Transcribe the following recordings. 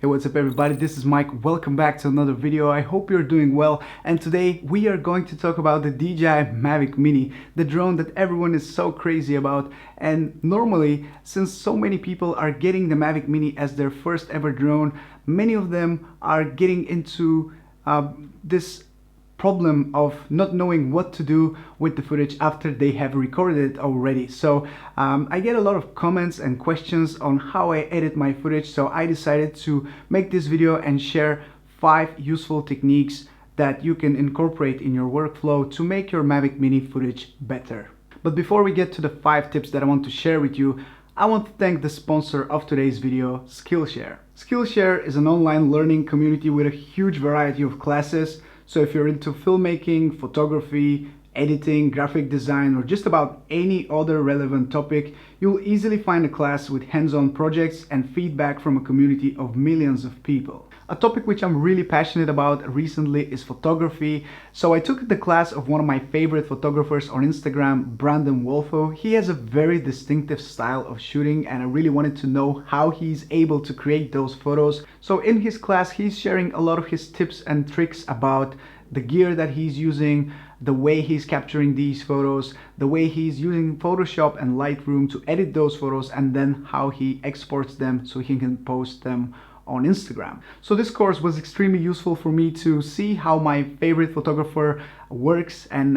Hey, what's up everybody? This is Mike. Welcome back to another video. I hope you're doing well. And today we are going to talk about the DJI Mavic Mini, the drone that everyone is so crazy about. And normally, since so many people are getting the Mavic Mini as their first ever drone, many of them are getting into this problem of not knowing what to do with the footage after they have recorded it already. So I get a lot of comments and questions on how I edit my footage, so I decided to make this video and share 5 useful techniques that you can incorporate in your workflow to make your Mavic Mini footage better. But before we get to the 5 tips that I want to share with you, I want to thank the sponsor of today's video, Skillshare. Skillshare is an online learning community with a huge variety of classes. So if you're into filmmaking, photography, editing, graphic design, or just about any other relevant topic, you'll easily find a class with hands-on projects and feedback from a community of millions of people. A topic which I'm really passionate about recently is photography. So I took the class of one of my favorite photographers on Instagram, Brandon Wolfo. He has a very distinctive style of shooting and I really wanted to know how he's able to create those photos. So in his class, he's sharing a lot of his tips and tricks about the gear that he's using, the way he's capturing these photos, the way he's using Photoshop and Lightroom to edit those photos, and then how he exports them so he can post them on Instagram. So this course was extremely useful for me to see how my favorite photographer works and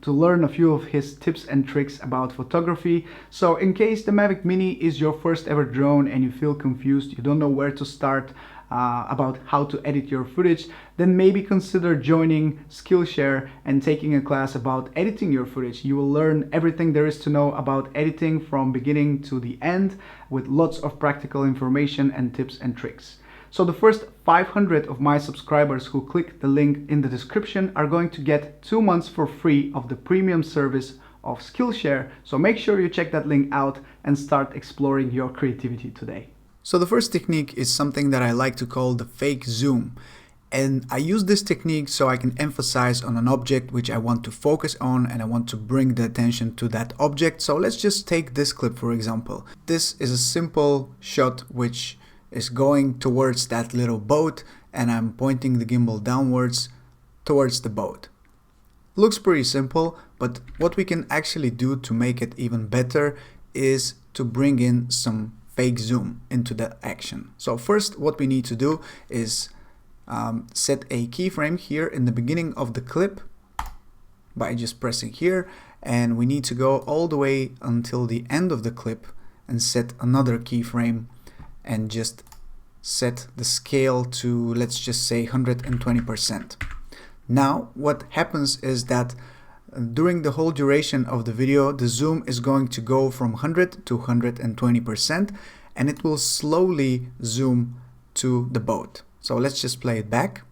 to learn a few of his tips and tricks about photography. So in case the Mavic Mini is your first ever drone and you feel confused, you don't know where to start about how to edit your footage, then maybe consider joining Skillshare and taking a class about editing your footage. You will learn everything there is to know about editing from beginning to the end with lots of practical information and tips and tricks. So the first 500 of my subscribers who click the link in the description are going to get 2 months for free of the premium service of Skillshare. So make sure you check that link out and start exploring your creativity today. So the first technique is something that I like to call the fake zoom. And I use this technique so I can emphasize on an object which I want to focus on and I want to bring the attention to that object. So let's just take this clip for example. This is a simple shot which is going towards that little boat and I'm pointing the gimbal downwards towards the boat. Looks pretty simple, but what we can actually do to make it even better is to bring in some fake zoom into the action. So first what we need to do is set a keyframe here in the beginning of the clip by just pressing here, and we need to go all the way until the end of the clip and set another keyframe and just set the scale to, let's just say, 120%. Now what happens is that during the whole duration of the video, the zoom is going to go from 100 to 120% and it will slowly zoom to the boat. So let's just play it back.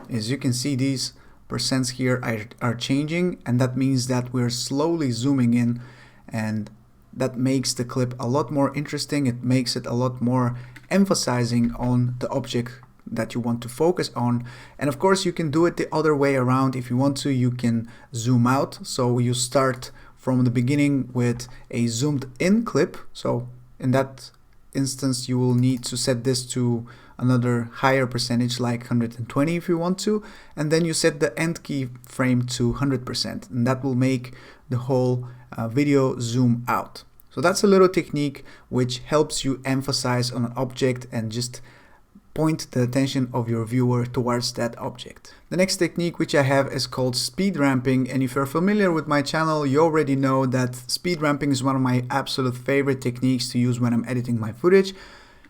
As you can see, these percents here are changing, and that means that we're slowly zooming in, and that makes the clip a lot more interesting. It makes it a lot more emphasizing on the object that you want to focus on. And of course you can do it the other way around. If you want to, you can zoom out. So you start from the beginning with a zoomed in clip. So in that instance you will need to set this to another higher percentage, like 120 if you want to, and then you set the end keyframe to 100%, and that will make the whole video zoom out. So that's a little technique which helps you emphasize on an object and just point the attention of your viewer towards that object. The next technique which I have is called speed ramping, and if you're familiar with my channel, you already know that speed ramping is one of my absolute favorite techniques to use when I'm editing my footage.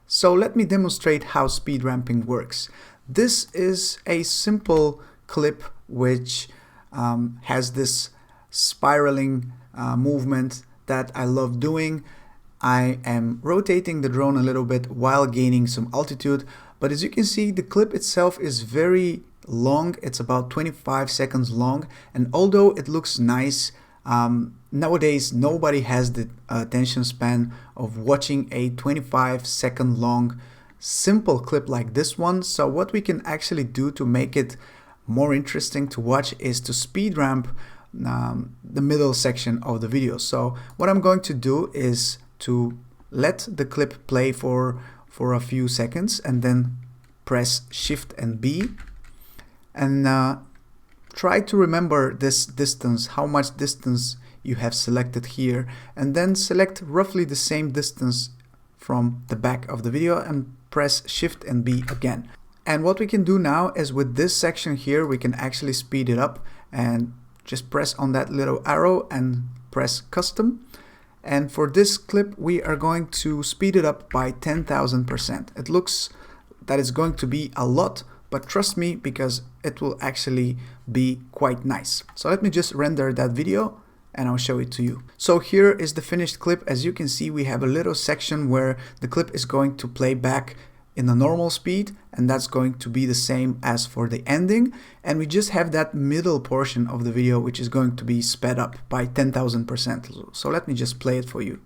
So let me demonstrate how speed ramping works. This is a simple clip which has this spiraling movement that I love doing. I am rotating the drone a little bit while gaining some altitude, but as you can see, the clip itself is very long. It's about 25 seconds long, and although it looks nice, nowadays nobody has the attention span of watching a 25-second long simple clip like this one. So what we can actually do to make it more interesting to watch is to speed ramp the middle section of the video. So what I'm going to do is to let the clip play for for a few seconds and then press Shift and B, and try to remember this distance, how much distance you have selected here, and then select roughly the same distance from the back of the video and press Shift and B again. And what we can do now is with this section here, we can actually speed it up and just press on that little arrow and press Custom. And for this clip, we are going to speed it up by 10,000%. It looks that it's going to be a lot, but trust me, because it will actually be quite nice. So let me just render that video and I'll show it to you. So here is the finished clip. As you can see, we have a little section where the clip is going to play back in the normal speed, and that's going to be the same as for the ending. And we just have that middle portion of the video which is going to be sped up by 10,000%. So let me just play it for you.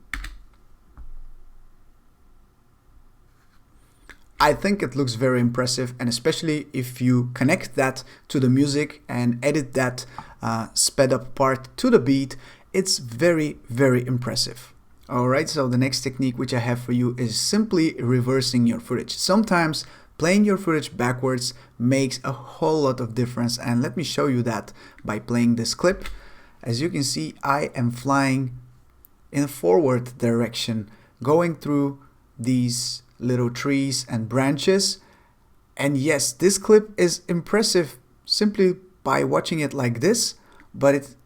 I think it looks very impressive, and especially if you connect that to the music and edit that sped up part to the beat, it's very, very impressive. Alright, so the next technique which I have for you is simply reversing your footage. Sometimes playing your footage backwards makes a whole lot of difference, and let me show you that by playing this clip. As you can see, I am flying in a forward direction, going through these little trees and branches. And yes, this clip is impressive simply by watching it like this, but it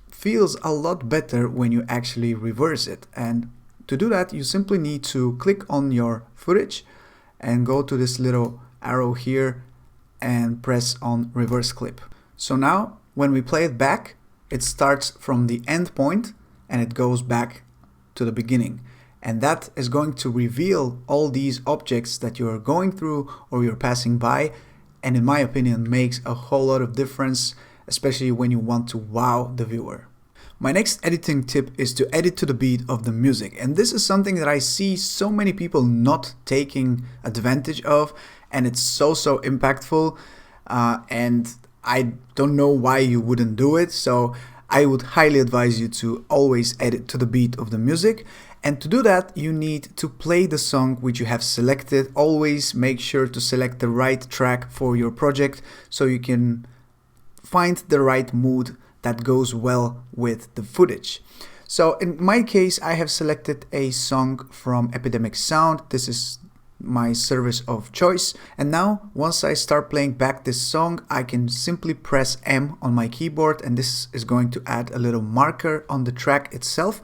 feels a lot better when you actually reverse it. And to do that, you simply need to click on your footage and go to this little arrow here and press on reverse clip. So now when we play it back, it starts from the end point and it goes back to the beginning. And that is going to reveal all these objects that you're going through or you're passing by, and in my opinion makes a whole lot of difference, especially when you want to wow the viewer. My next editing tip is to edit to the beat of the music, and this is something that I see so many people not taking advantage of, and it's so impactful, and I don't know why you wouldn't do it. So I would highly advise you to always edit to the beat of the music. And to do that, you need to play the song which you have selected. Always make sure to select the right track for your project so you can find the right mood that goes well with the footage. So in my case, I have selected a song from Epidemic Sound. This is my service of choice. And now, once I start playing back this song, I can simply press M on my keyboard, and this is going to add a little marker on the track itself.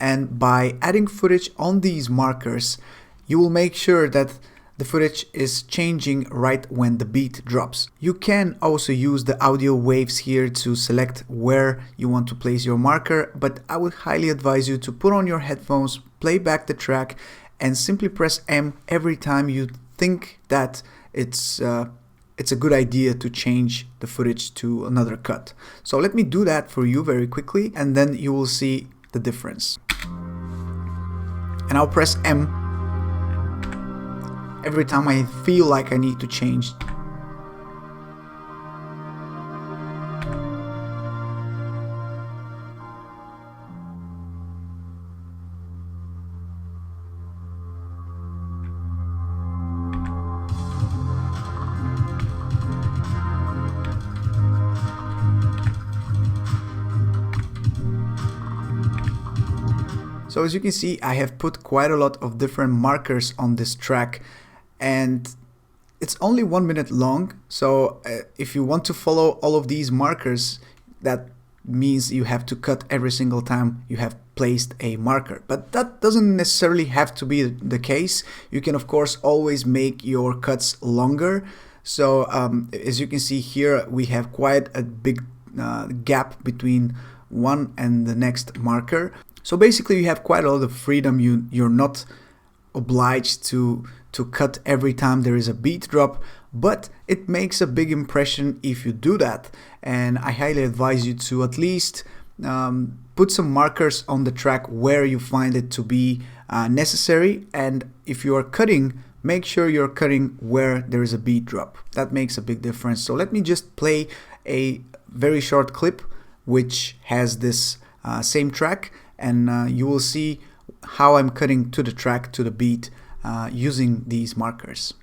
And by adding footage on these markers, you will make sure that the footage is changing right when the beat drops. You can also use the audio waves here to select where you want to place your marker, but I would highly advise you to put on your headphones, play back the track, and simply press M every time you think that it's a good idea to change the footage to another cut. So let me do that for you very quickly, and then you will see the difference. And I'll press M every time I feel like I need to change. So as you can see, I have put quite a lot of different markers on this track, and it's only 1 minute long. So if you want to follow all of these markers, that means you have to cut every single time you have placed a marker. But that doesn't necessarily have to be the case. You can of course always make your cuts longer. So as you can see here, we have quite a big gap between one and the next marker. So basically you have quite a lot of freedom. You're not obliged to cut every time there is a beat drop, but it makes a big impression if you do that. And I highly advise you to at least put some markers on the track where you find it to be necessary. And if you are cutting, make sure you're cutting where there is a beat drop. That makes a big difference. So let me just play a very short clip which has this same track, and you will see how I'm cutting to the track, to the beat using these markers.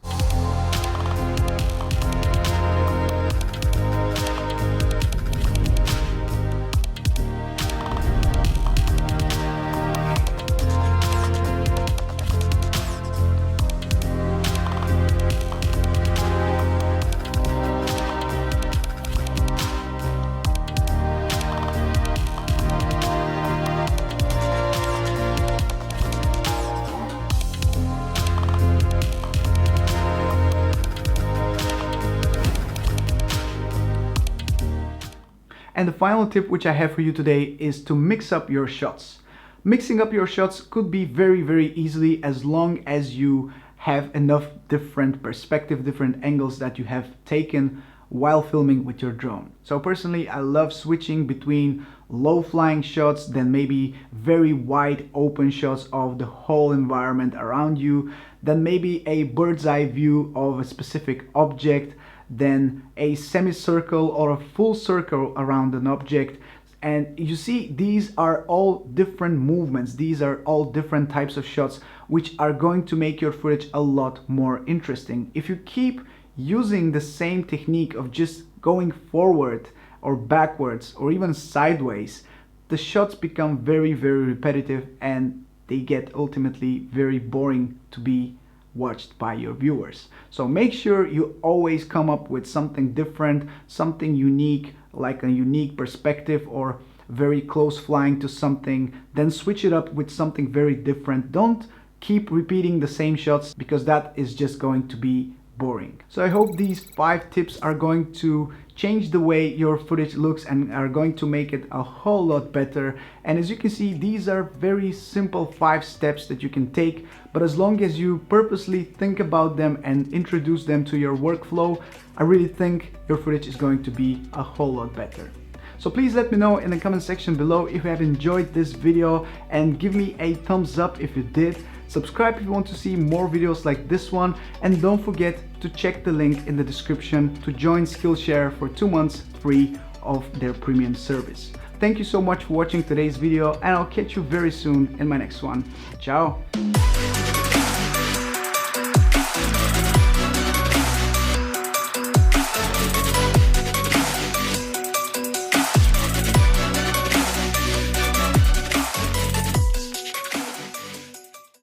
And the final tip which I have for you today is to mix up your shots. Mixing up your shots could be very easily, as long as you have enough different perspective, different angles that you have taken while filming with your drone. So personally, I love switching between low flying shots, then maybe very wide open shots of the whole environment around you, then maybe a bird's eye view of a specific object, then a semicircle or a full circle around an object. And you see, these are all different movements, these are all different types of shots which are going to make your footage a lot more interesting. If you keep using the same technique of just going forward or backwards or even sideways, the shots become very repetitive and they get ultimately very boring to be watched by your viewers. So make sure you always come up with something different, something unique, like a unique perspective or very close flying to something, then switch it up with something very different. Don't keep repeating the same shots, because that is just going to be boring. So I hope these 5 tips are going to change the way your footage looks and are going to make it a whole lot better. And as you can see, these are very simple 5 steps that you can take, but as long as you purposely think about them and introduce them to your workflow, I really think your footage is going to be a whole lot better. So please let me know in the comment section below if you have enjoyed this video, and give me a thumbs up if you did. Subscribe if you want to see more videos like this one, and don't forget to check the link in the description to join Skillshare for 2 months free of their premium service. Thank you so much for watching today's video, and I'll catch you very soon in my next one. Ciao!